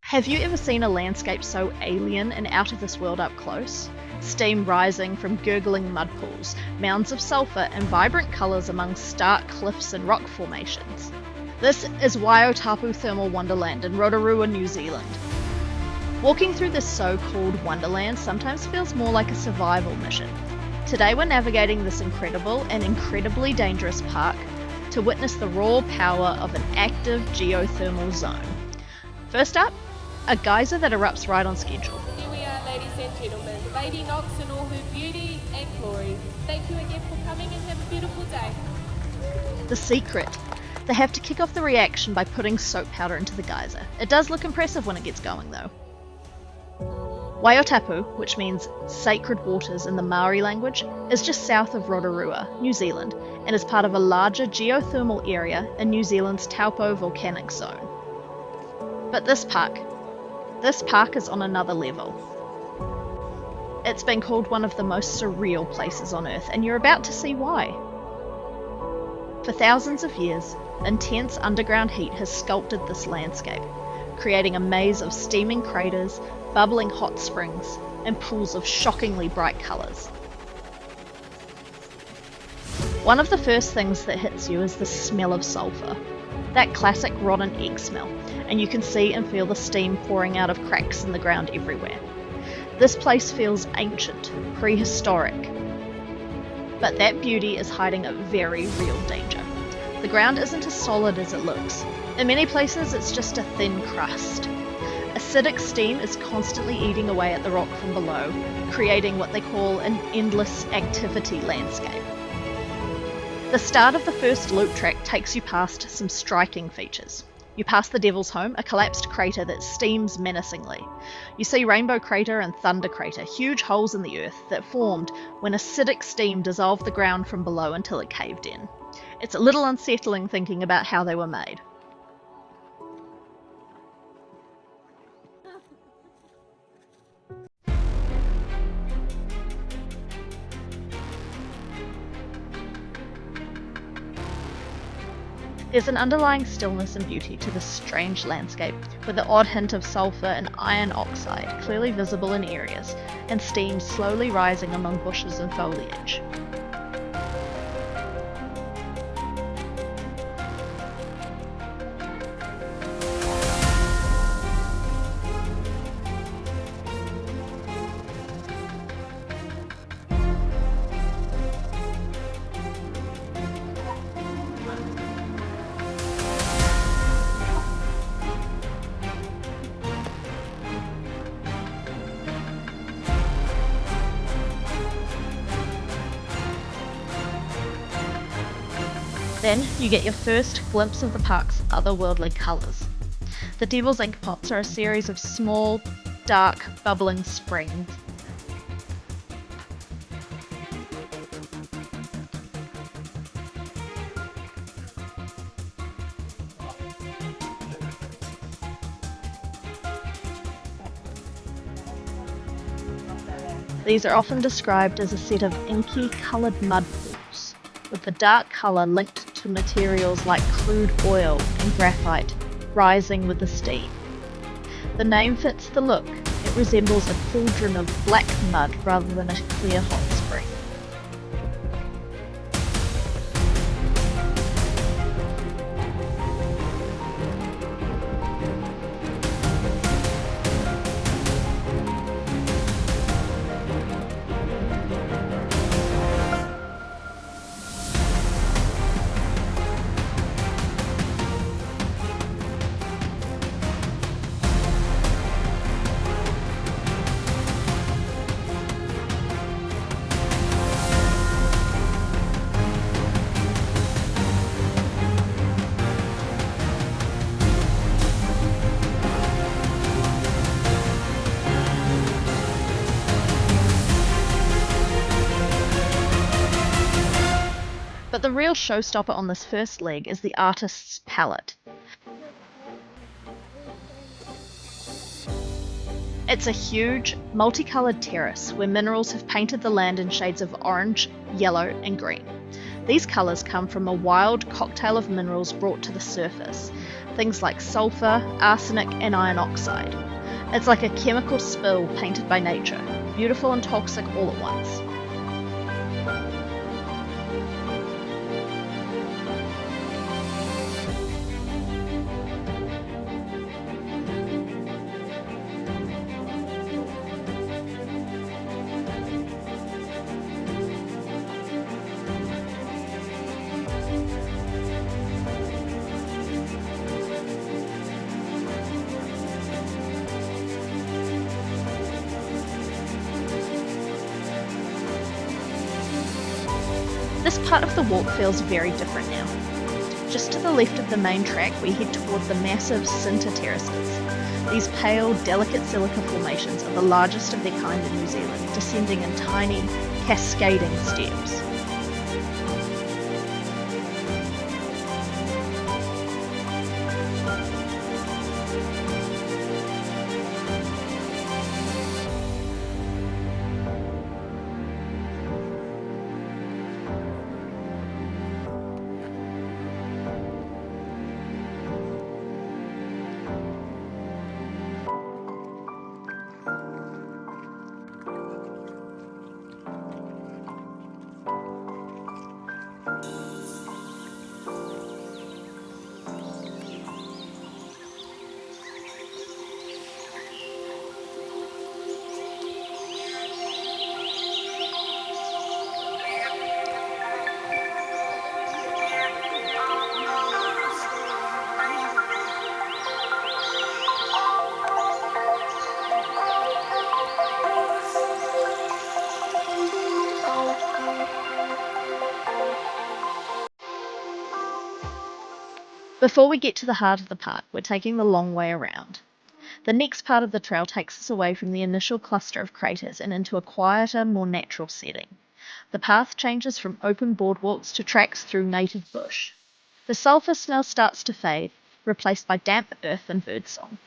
Have you ever seen a landscape so alien and out of this world up close? Steam rising from gurgling mud pools, mounds of sulphur, and vibrant colours among stark cliffs and rock formations. This is Wai-O-Tapu Thermal Wonderland in Rotorua, New Zealand. Walking through this so-called Wonderland sometimes feels more like a survival mission. Today we're navigating this incredible and incredibly dangerous park to witness the raw power of an active geothermal zone. First up, a geyser that erupts right on schedule. Here we are, ladies and gentlemen. Lady Knox in all her beauty and glory. Thank you again for coming and have a beautiful day. The secret. They have to kick off the reaction by putting soap powder into the geyser. It does look impressive when it gets going though. Waiotapu, which means sacred waters in the Maori language, is just south of Rotorua, New Zealand, and is part of a larger geothermal area in New Zealand's Taupo volcanic zone. But this park is on another level. It's been called one of the most surreal places on Earth, and you're about to see why. For thousands of years, intense underground heat has sculpted this landscape, creating a maze of steaming craters, bubbling hot springs, and pools of shockingly bright colours. One of the first things that hits you is the smell of sulphur, that classic rotten egg smell, and you can see and feel the steam pouring out of cracks in the ground everywhere. This place feels ancient, prehistoric, but that beauty is hiding a very real danger. The ground isn't as solid as it looks. In many places it's just a thin crust. Acidic steam is constantly eating away at the rock from below, creating what they call an endless activity landscape. The start of the first loop track takes you past some striking features. You pass the Devil's Home, a collapsed crater that steams menacingly. You see Rainbow Crater and Thunder Crater, huge holes in the earth that formed when acidic steam dissolved the ground from below until it caved in. It's a little unsettling thinking about how they were made. There's an underlying stillness and beauty to this strange landscape, with the odd hint of sulphur and iron oxide clearly visible in areas, and steam slowly rising among bushes and foliage. Then you get your first glimpse of the park's otherworldly colours. The Devil's Ink Pots are a series of small, dark, bubbling springs. These are often described as a set of inky coloured mud pools, with the dark colour linked to materials like crude oil and graphite rising with the steam. The name fits the look. It resembles a cauldron of black mud rather than a clear hot spring. But the real showstopper on this first leg is the artist's palette. It's a huge, multicoloured terrace where minerals have painted the land in shades of orange, yellow and green. These colours come from a wild cocktail of minerals brought to the surface, things like sulphur, arsenic, and iron oxide. It's like a chemical spill painted by nature, beautiful and toxic all at once. This part of the walk feels very different now. Just to the left of the main track, we head toward the massive Sinter Terraces. These pale, delicate silica formations are the largest of their kind in New Zealand, descending in tiny, cascading steps. Before we get to the heart of the park, we're taking the long way around. The next part of the trail takes us away from the initial cluster of craters and into a quieter, more natural setting. The path changes from open boardwalks to tracks through native bush. The sulphur smell starts to fade, replaced by damp earth and birdsong.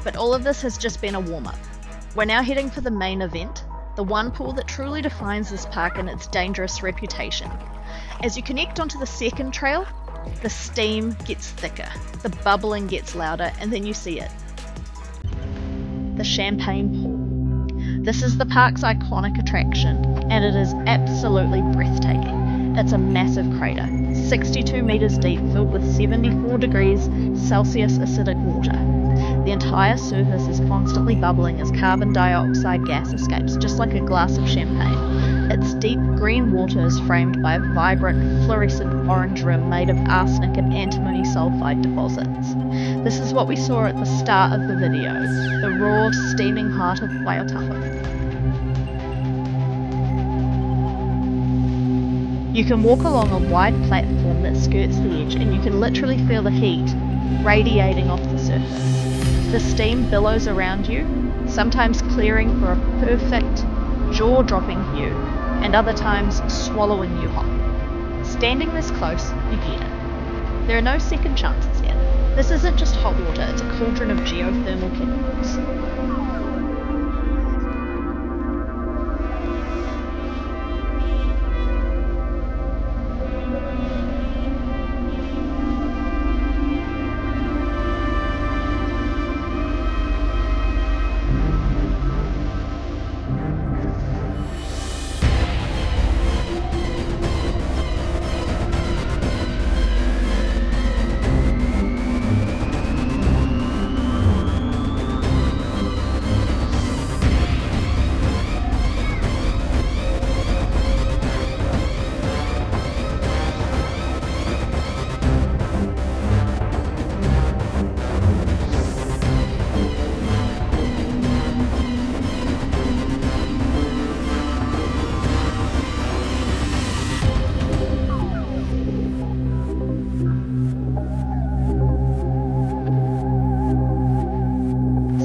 But all of this has just been a warm-up. We're now heading for the main event, the one pool that truly defines this park and its dangerous reputation. As you connect onto the second trail, the steam gets thicker, the bubbling gets louder, and then you see it. The Champagne Pool. This is the park's iconic attraction, and it is absolutely breathtaking. It's a massive crater, 62 meters deep, filled with 74 degrees Celsius acidic water. The entire surface is constantly bubbling as carbon dioxide gas escapes, just like a glass of champagne. Its deep green water is framed by a vibrant, fluorescent orange rim made of arsenic and antimony sulfide deposits. This is what we saw at the start of the video, the raw, steaming heart of Waiotapu. You can walk along a wide platform that skirts the edge, and you can literally feel the heat radiating off the surface. The steam billows around you, sometimes clearing for a perfect, jaw-dropping view, and other times swallowing you whole. Standing this close, you get it. There are no second chances here. This isn't just hot water, it's a cauldron of geothermal chemicals.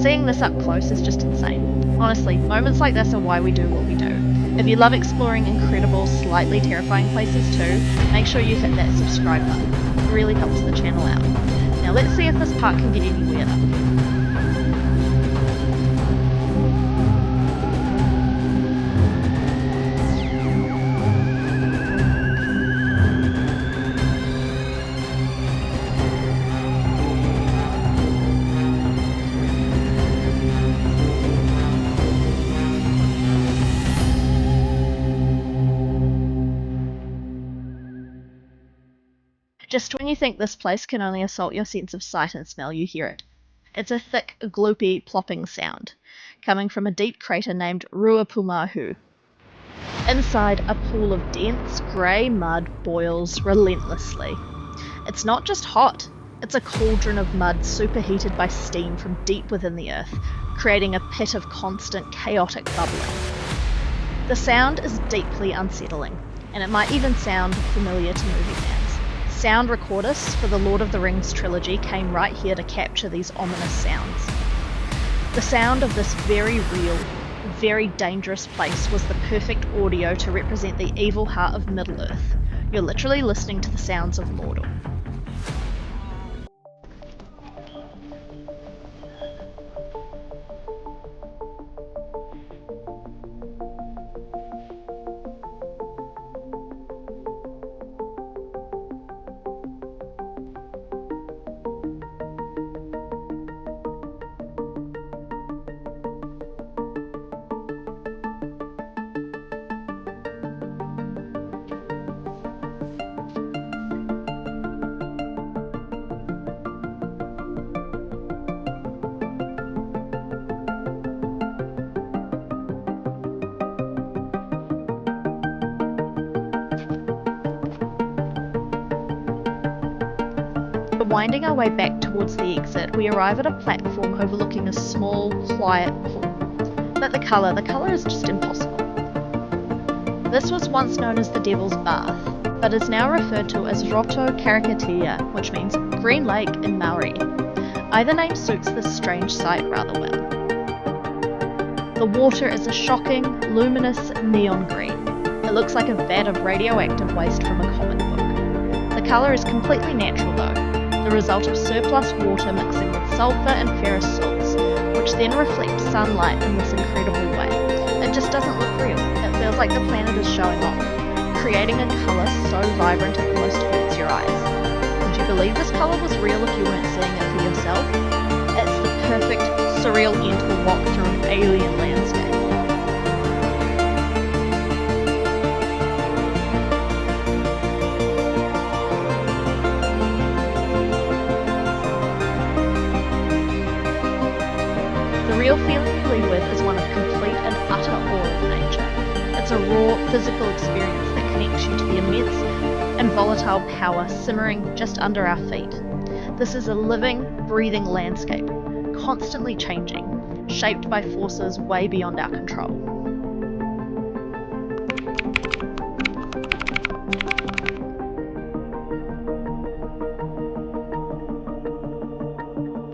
Seeing this up close is just insane. Honestly, moments like this are why we do what we do. If you love exploring incredible, slightly terrifying places too, make sure you hit that subscribe button. It really helps the channel out. Now let's see if this park can get any weirder. Just when you think this place can only assault your sense of sight and smell, you hear it. It's a thick, gloopy, plopping sound, coming from a deep crater named Ruapumahu. Inside, a pool of dense, grey mud boils relentlessly. It's not just hot, it's a cauldron of mud superheated by steam from deep within the earth, creating a pit of constant, chaotic bubbling. The sound is deeply unsettling, and it might even sound familiar to movie fans. Sound recordists for the Lord of the Rings trilogy came right here to capture these ominous sounds. The sound of this very real, very dangerous place was the perfect audio to represent the evil heart of Middle-earth. You're literally listening to the sounds of Mordor. Winding our way back towards the exit, we arrive at a platform overlooking a small, quiet pool. But the colour is just impossible. This was once known as the Devil's Bath, but is now referred to as Rotorua, which means Green Lake in Maori. Either name suits this strange sight rather well. The water is a shocking, luminous neon green. It looks like a vat of radioactive waste from a comic book. The colour is completely natural though, the result of surplus water mixing with sulphur and ferrous salts, then reflect sunlight in this incredible way. It just doesn't look real. It feels like the planet is showing off, creating a colour so vibrant it almost hurts your eyes. Would you believe this colour was real if you weren't seeing it for yourself? It's the perfect, surreal end to a walk through an alien landscape. The real feeling you leave with is one of complete and utter awe of nature. It's a raw, physical experience that connects you to the immense and volatile power simmering just under our feet. This is a living, breathing landscape, constantly changing, shaped by forces way beyond our control.